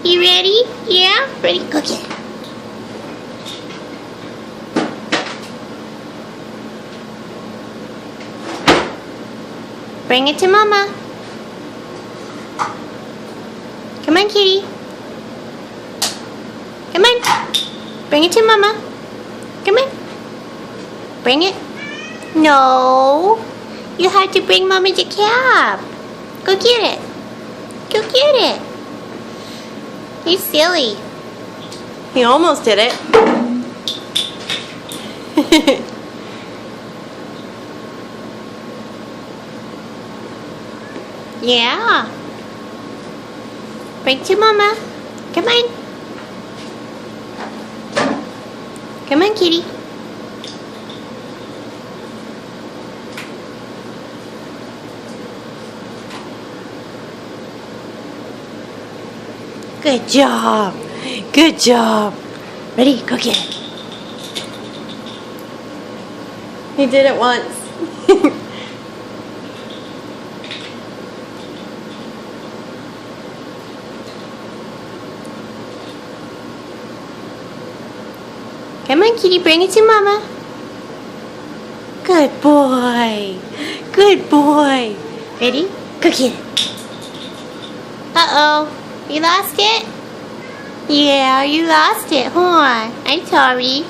You ready? Yeah? Ready? Go get it. Bring it to Mama. Come on, kitty. Come on. Bring it to Mama. Come on. Bring it. No. You have to bring Mama the cap. Go get it. Go get it. He's silly. He almost did it. Yeah. Bring to Mama. Come on. Come on, kitty. Good job. Good job. Ready? Go get it. He did it once. Come on, kitty. Bring it to Mama. Good boy. Good boy. Ready? Go get it. Uh-oh. You lost it? Yeah, you lost it, huh? I'm sorry.